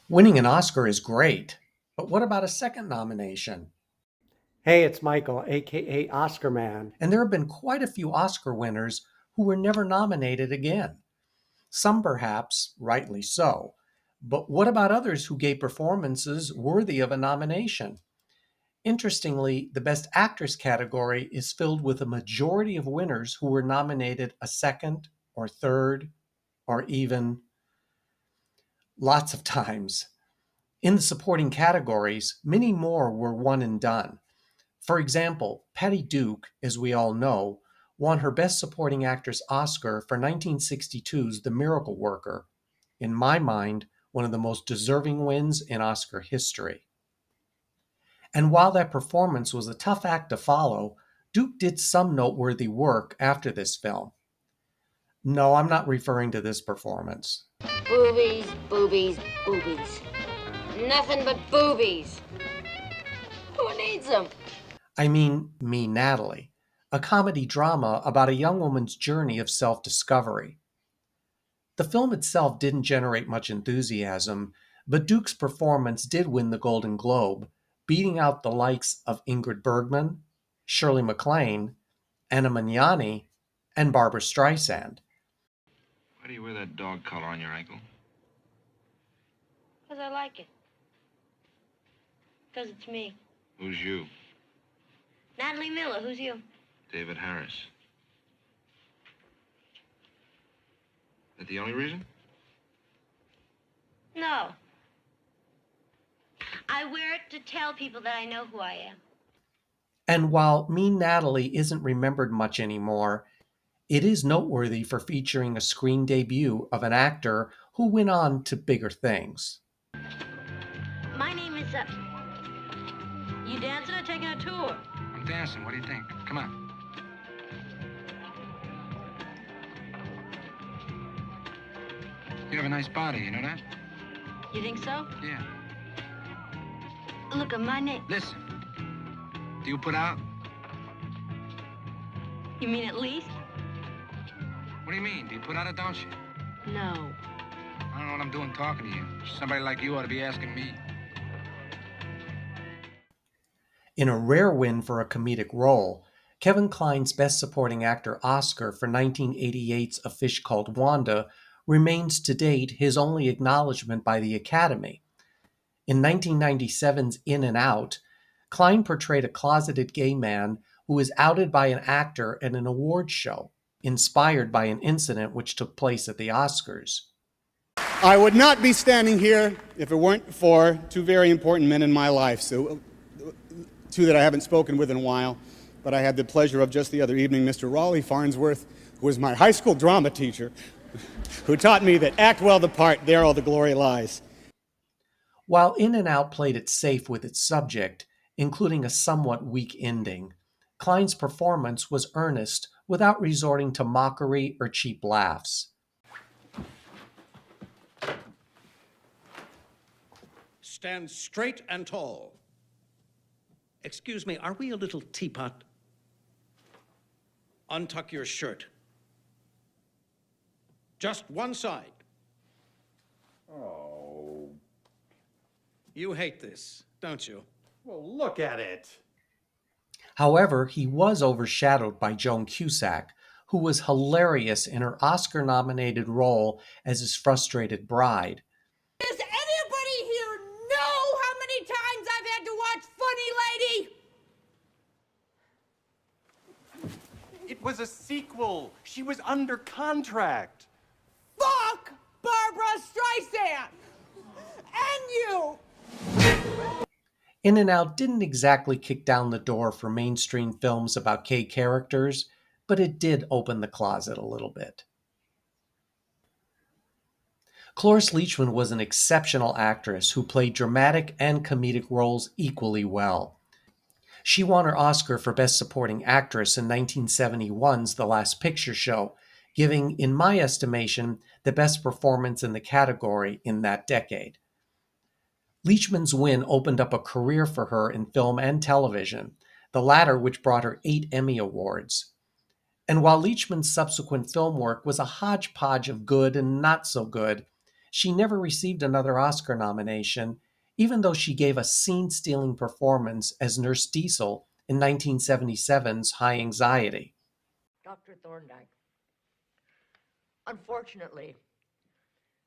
Winning an Oscar is great, but what about a second nomination? Hey, it's Michael, aka Oscar Man. And there have been quite a few Oscar winners who were never nominated again. Some perhaps rightly so. But what about others who gave performances worthy of a nomination? Interestingly, the Best Actress category is filled with a majority of winners who were nominated a second or third or even lots of times. In the supporting categories, many more were one and done. For example, Patty Duke, as we all know, won her Best Supporting Actress Oscar for 1962's The Miracle Worker, in my mind, one of the most deserving wins in Oscar history. And while that performance was a tough act to follow, Duke did some noteworthy work after this film. No, I'm not referring to this performance. Boobies, boobies, boobies. Nothing but boobies. Who needs them? I mean, Me, Natalie, a comedy drama about a young woman's journey of self discovery. The film itself didn't generate much enthusiasm, but Duke's performance did win the Golden Globe, beating out the likes of Ingrid Bergman, Shirley MacLaine, Anna Magnani, and Barbara Streisand. Why do you wear that dog collar on your ankle? Because I like it. Because it's me. Who's you? Natalie Miller, who's you? David Harris. Is that the only reason? No. I wear it to tell people that I know who I am. And while Me, Natalie isn't remembered much anymore, it is noteworthy for featuring a screen debut of an actor who went on to bigger things. My name is, You dancing or taking a tour? I'm dancing. What do you think? Come on. You have a nice body, you know that? You think so? Yeah. Look, my name... Listen. Do you put out? You mean at least? What do you mean? Do you put out or don't you? No. I don't know what I'm doing talking to you. Somebody like you ought to be asking me. In a rare win for a comedic role, Kevin Kline's Best Supporting Actor Oscar for 1988's A Fish Called Wanda remains to date his only acknowledgement by the Academy. In 1997's In and Out, Kline portrayed a closeted gay man who was outed by an actor at an awards show, inspired by an incident which took place at the Oscars. I would not be standing here if it weren't for two very important men in my life. So, two that I haven't spoken with in a while, but I had the pleasure of just the other evening, Mr. Raleigh Farnsworth, who was my high school drama teacher, who taught me that act well the part, there all the glory lies. While In and Out played it safe with its subject, including a somewhat weak ending, Kline's performance was earnest without resorting to mockery or cheap laughs. Stand straight and tall. Excuse me, are we a little teapot? Untuck your shirt. Just one side. Oh, You hate this, don't you? well, look at it. However, he was overshadowed by Joan Cusack, who was hilarious in her Oscar nominated role as his frustrated bride. Does anybody here know how many times I've had to watch Funny Lady? It was a sequel. She was under contract. Fuck Barbara Streisand! And you! In and Out didn't exactly kick down the door for mainstream films about gay characters, but it did open the closet a little bit. Cloris Leachman was an exceptional actress who played dramatic and comedic roles equally well. She won her Oscar for Best Supporting Actress in 1971's The Last Picture Show, giving, in my estimation, the best performance in the category in that decade. Leachman's win opened up a career for her in film and television, the latter which brought her 8 Emmy Awards. And while Leachman's subsequent film work was a hodgepodge of good and not so good, she never received another Oscar nomination, even though she gave a scene-stealing performance as Nurse Diesel in 1977's High Anxiety. Dr. Thorndike, unfortunately,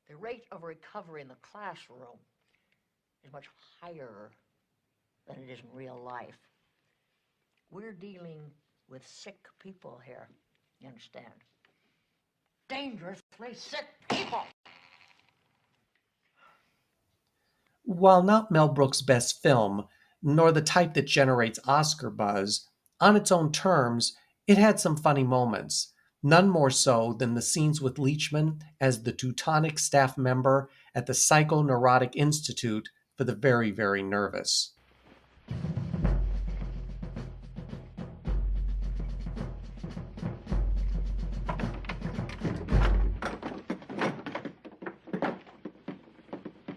the rate of recovery in the classroom is much higher than it is in real life. We're dealing with sick people here, you understand? Dangerously sick people. While not Mel Brooks' best film, nor the type that generates Oscar buzz, on its own terms, it had some funny moments, none more so than the scenes with Leachman as the Teutonic staff member at the Psychoneurotic Institute for the very, very nervous.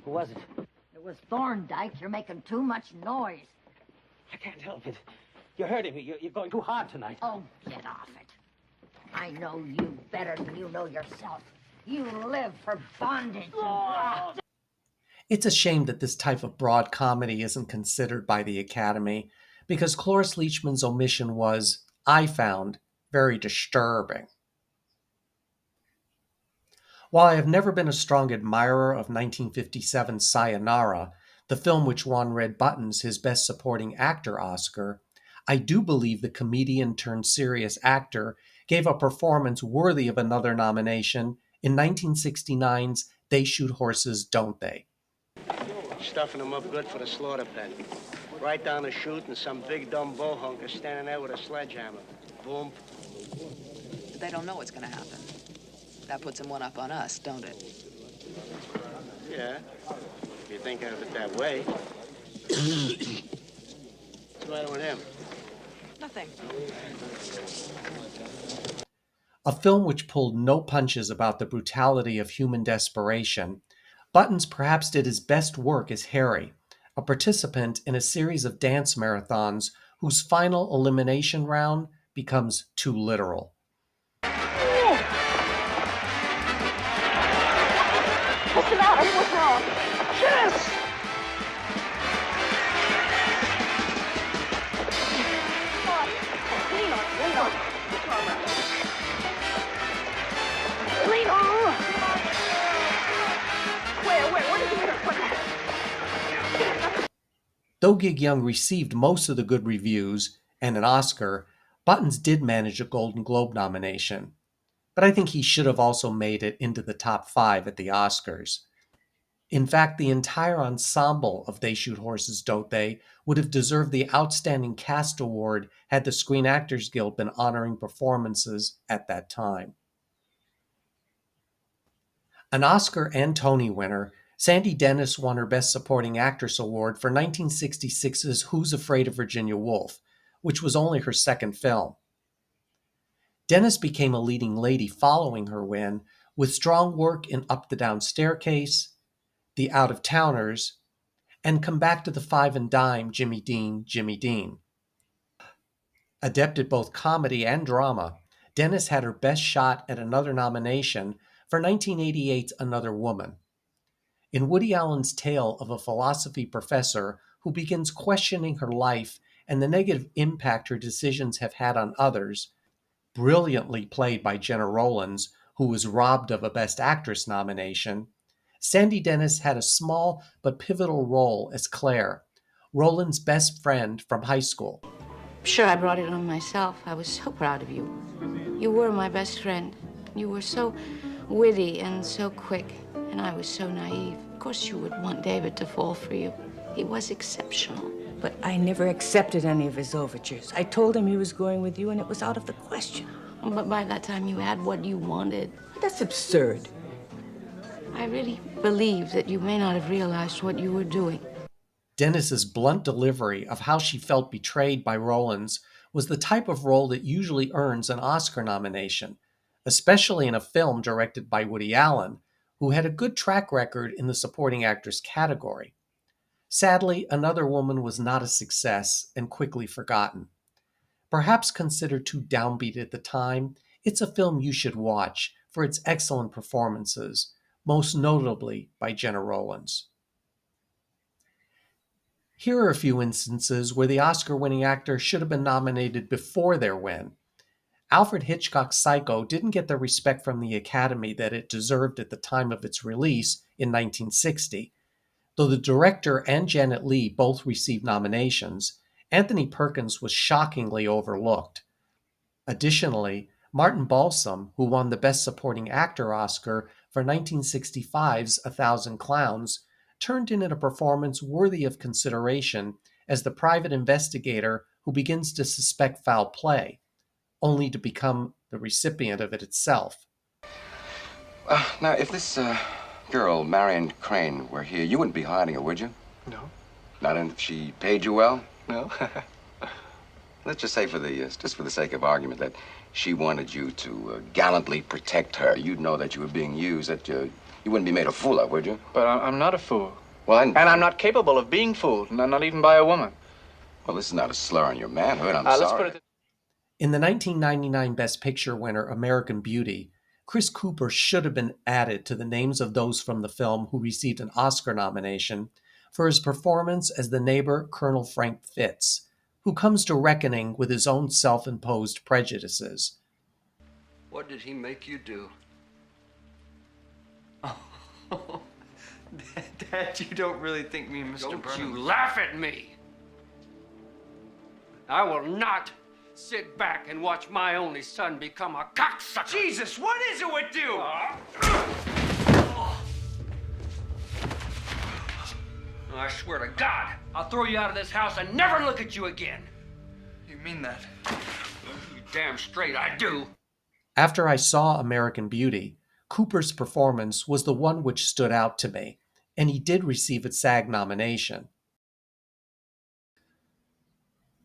Who was it? It was Thorndike. You're making too much noise. I can't help it. You're hurting me. You're going too hard tonight. Oh, get off it. I know you better than you know yourself. You live for bondage. It's a shame that this type of broad comedy isn't considered by the Academy, because Cloris Leachman's omission was, I found, very disturbing. While I have never been a strong admirer of 1957's Sayonara, the film which won Red Buttons his Best Supporting Actor Oscar, I do believe the comedian turned serious actor gave a performance worthy of another nomination in 1969's They Shoot Horses, Don't They? Stuffing them up good for the slaughter pen. Right down the chute and some big dumb bohunker standing there with a sledgehammer. Boom. They don't know what's going to happen. That puts them one up on us, don't it? Yeah, if you think of it that way. What's the matter with him? Nothing. A film which pulled no punches about the brutality of human desperation, Buttons perhaps did his best work as Harry, a participant in a series of dance marathons whose final elimination round becomes too literal. What's the matter? What's wrong? Yes! Lean on! Where did you put that? Though Gig Young received most of the good reviews and an Oscar, Buttons did manage a Golden Globe nomination. But I think he should have also made it into the top 5 at the Oscars. In fact, the entire ensemble of They Shoot Horses, Don't They would have deserved the Outstanding Cast Award had the Screen Actors Guild been honoring performances at that time. An Oscar and Tony winner, Sandy Dennis won her Best Supporting Actress Award for 1966's Who's Afraid of Virginia Woolf, which was only her second film. Dennis became a leading lady following her win, with strong work in Up the Down Staircase, The Out-of-Towners, and Come Back to the Five and Dime, Jimmy Dean, Jimmy Dean. Adept at both comedy and drama, Dennis had her best shot at another nomination for 1988's Another Woman. In Woody Allen's tale of a philosophy professor who begins questioning her life and the negative impact her decisions have had on others, brilliantly played by Jenna Rollins, who was robbed of a Best Actress nomination, Sandy Dennis had a small but pivotal role as Claire, Roland's best friend from high school. Sure, I brought it on myself. I was so proud of you. You were my best friend. You were so witty and so quick, and I was so naive. Of course you would want David to fall for you. He was exceptional. But I never accepted any of his overtures. I told him he was going with you, and it was out of the question. But by that time you had what you wanted. That's absurd. I really believe that you may not have realized what you were doing. Dennis's blunt delivery of how she felt betrayed by Rollins was the type of role that usually earns an Oscar nomination, especially in a film directed by Woody Allen, who had a good track record in the supporting actress category. Sadly, Another Woman was not a success and quickly forgotten. Perhaps considered too downbeat at the time, it's a film you should watch for its excellent performances, most notably by Gena Rowlands. Here are a few instances where the Oscar-winning actor should have been nominated before their win. Alfred Hitchcock's Psycho didn't get the respect from the Academy that it deserved at the time of its release in 1960. Though the director and Janet Leigh both received nominations, Anthony Perkins was shockingly overlooked. Additionally, Martin Balsam, who won the Best Supporting Actor Oscar for 1965's A Thousand Clowns, turned in a performance worthy of consideration as the private investigator who begins to suspect foul play, only to become the recipient of it itself. Now, if this girl, Marion Crane, were here, you wouldn't be hiding her, would you? No. Not if she paid you well? No. Let's just say, just for the sake of argument, that she wanted you to gallantly protect her. You'd know that you were being used, that you wouldn't be made a fool of, would you? But I'm not a fool. Well, And I'm not capable of being fooled, not even by a woman. Well, this is not a slur on your manhood. I'm Let's sorry. put it In the 1999 Best Picture winner American Beauty, Chris Cooper should have been added to the names of those from the film who received an Oscar nomination for his performance as the neighbor Colonel Frank Fitz, who comes to reckoning with his own self-imposed prejudices. What did he make you do? Oh, Dad, you don't really think me and Mr. Don't Burnham... you laugh at me! I will not sit back and watch my only son become a cocksucker! Jesus, what is it with you? I swear to God, I'll throw you out of this house and never look at you again! You mean that? You damn straight I do! After I saw American Beauty, Cooper's performance was the one which stood out to me, and he did receive a SAG nomination.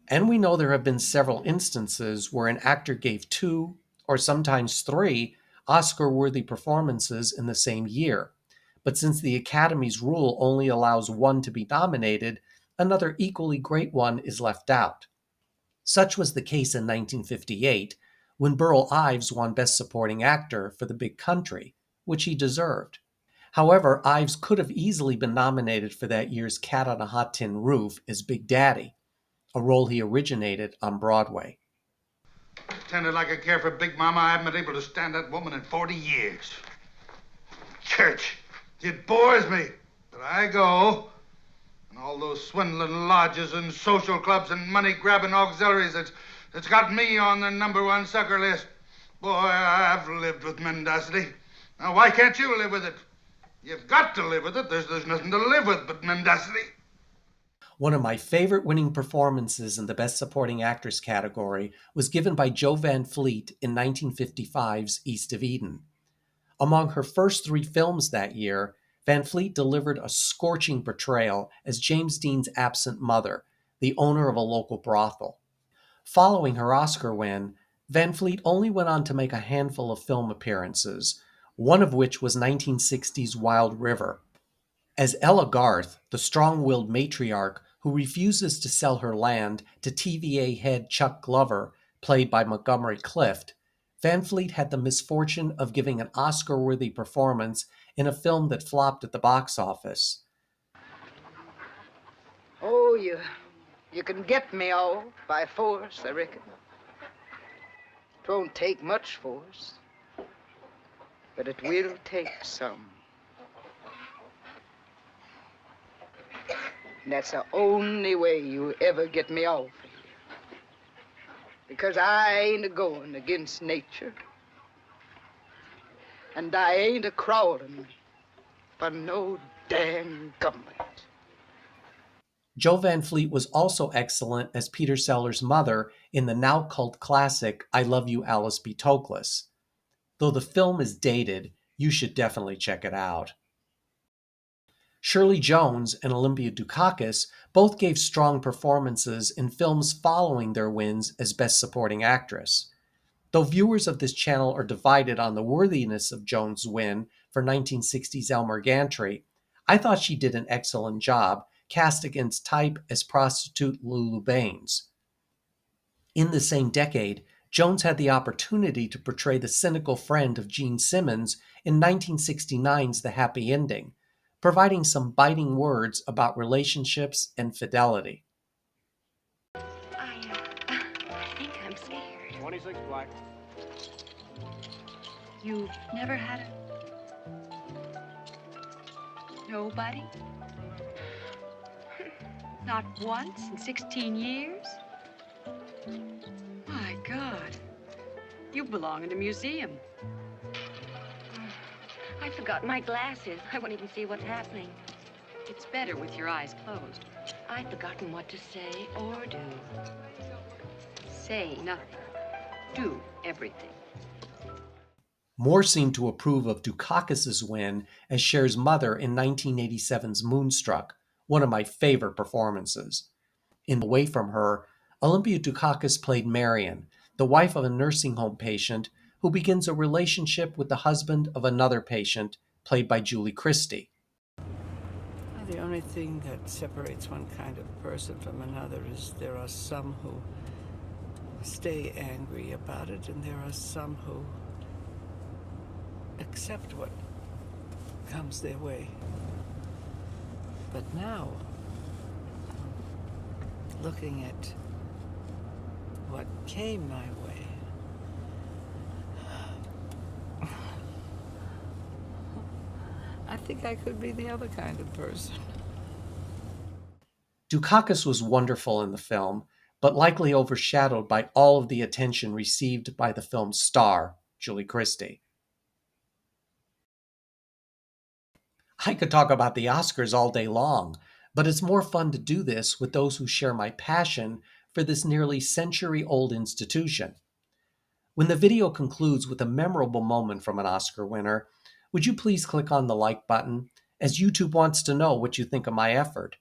And we know there have been several instances where an actor gave 2, or sometimes 3, Oscar-worthy performances in the same year. But since the Academy's rule only allows 1 to be nominated, another equally great one is left out. Such was the case in 1958, when Burl Ives won Best Supporting Actor for The Big Country, which he deserved. However, Ives could have easily been nominated for that year's Cat on a Hot Tin Roof as Big Daddy, a role he originated on Broadway. Pretended like I care for Big Mama. I haven't been able to stand that woman in 40 years. Church, it bores me. But I go, and all those swindling lodges and social clubs and money-grabbing auxiliaries, it's got me on the #1 sucker list. Boy, I've lived with mendacity. Now, why can't you live with it? You've got to live with it. There's nothing to live with but mendacity. One of my favorite winning performances in the Best Supporting Actress category was given by Jo Van Fleet in 1955's East of Eden. Among her first 3 films that year, Van Fleet delivered a scorching portrayal as James Dean's absent mother, the owner of a local brothel. Following her Oscar win, Van Fleet only went on to make a handful of film appearances, one of which was 1960's Wild River. As Ella Garth, the strong-willed matriarch who refuses to sell her land to TVA head Chuck Glover, played by Montgomery Clift, Van Fleet had the misfortune of giving an Oscar-worthy performance in a film that flopped at the box office. Oh, you can get me all by force, I reckon. It won't take much force, but it will take some. And that's the only way you ever get me off of here. Because I ain't a-going against nature. And I ain't a-crawling for no damn government. Jo Van Fleet was also excellent as Peter Sellers' mother in the now cult classic I Love You, Alice B. Toklas. Though the film is dated, you should definitely check it out. Shirley Jones and Olympia Dukakis both gave strong performances in films following their wins as Best Supporting Actress. Though viewers of this channel are divided on the worthiness of Jones' win for 1960's Elmer Gantry, I thought she did an excellent job, cast against type as prostitute Lulu Baines. In the same decade, Jones had the opportunity to portray the cynical friend of Gene Simmons in 1969's The Happy Ending, providing some biting words about relationships and fidelity. I think I'm scared. 26 black. You've never had a... Nobody? Not once in 16 years? My God. You belong in a museum. I forgot my glasses. I won't even see what's happening. It's better with your eyes closed. I've forgotten what to say or do. Say nothing. Do everything. Moore seemed to approve of Dukakis' win as Cher's mother in 1987's Moonstruck, one of my favorite performances. In Away from Her, Olympia Dukakis played Marion, the wife of a nursing home patient who begins a relationship with the husband of another patient, played by Julie Christie. The only thing that separates one kind of person from another is there are some who stay angry about it, and there are some who accept what comes their way. But now, looking at what came my way, I think I could be the other kind of person. Dukakis was wonderful in the film, but likely overshadowed by all of the attention received by the film's star, Julie Christie. I could talk about the Oscars all day long, but it's more fun to do this with those who share my passion for this nearly century-old institution. When the video concludes with a memorable moment from an Oscar winner, would you please click on the like button, as YouTube wants to know what you think of my effort.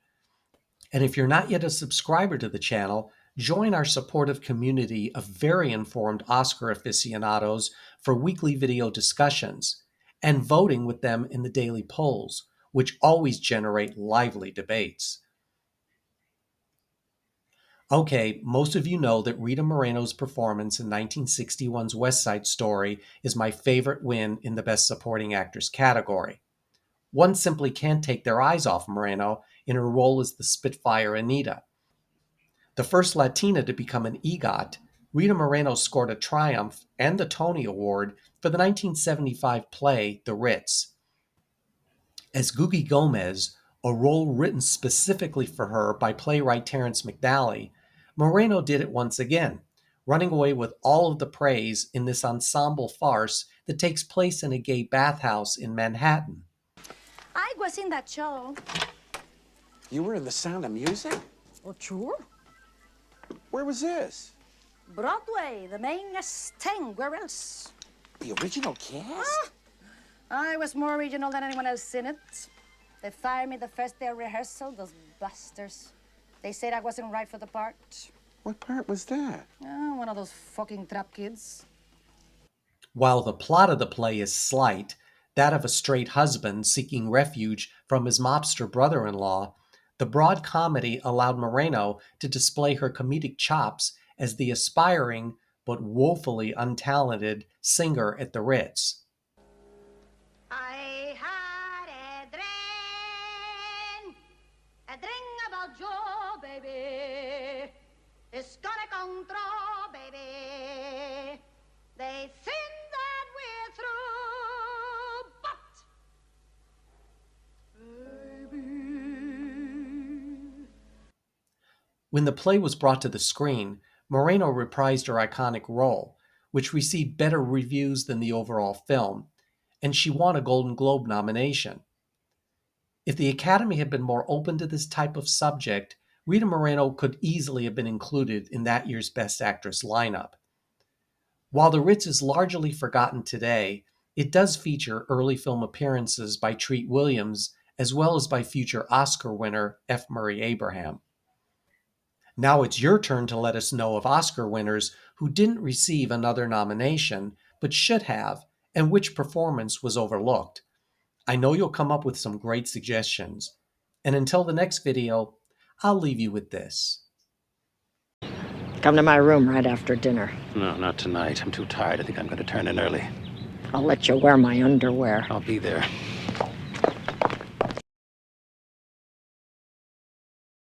And if you're not yet a subscriber to the channel, join our supportive community of very informed Oscar aficionados for weekly video discussions and voting with them in the daily polls, which always generate lively debates. Okay, most of you know that Rita Moreno's performance in 1961's West Side Story is my favorite win in the Best Supporting Actress category. One simply can't take their eyes off Moreno in her role as the Spitfire Anita. The first Latina to become an EGOT, Rita Moreno scored a Triumph and the Tony Award for the 1975 play The Ritz. As Googie Gomez, a role written specifically for her by playwright Terrence McNally, Moreno did it once again, running away with all of the praise in this ensemble farce that takes place in a gay bathhouse in Manhattan. I was in that show. You were in The Sound of Music? Oh, sure. Where was this? Broadway, the main thing. Where else? The original cast? Ah, I was more original than anyone else in it. They fired me the first day of rehearsal, those bastards. They said I wasn't right for the part. What part was that? Oh, one of those fucking trap kids. While the plot of the play is slight, that of a straight husband seeking refuge from his mobster brother-in-law, the broad comedy allowed Moreno to display her comedic chops as the aspiring but woefully untalented singer at the Ritz. I had a dream about Joe, baby. It's gonna come true, baby. They think that we're through, but baby. When the play was brought to the screen, Moreno reprised her iconic role, which received better reviews than the overall film, and she won a Golden Globe nomination. If the Academy had been more open to this type of subject, Rita Moreno could easily have been included in that year's Best Actress lineup. While The Ritz is largely forgotten today, it does feature early film appearances by Treat Williams as well as by future Oscar winner F. Murray Abraham. Now it's your turn to let us know of Oscar winners who didn't receive another nomination but should have, and which performance was overlooked. I know you'll come up with some great suggestions. And until the next video, I'll leave you with this. Come to my room right after dinner. No, not tonight. I'm too tired. I think I'm going to turn in early. I'll let you wear my underwear. I'll be there.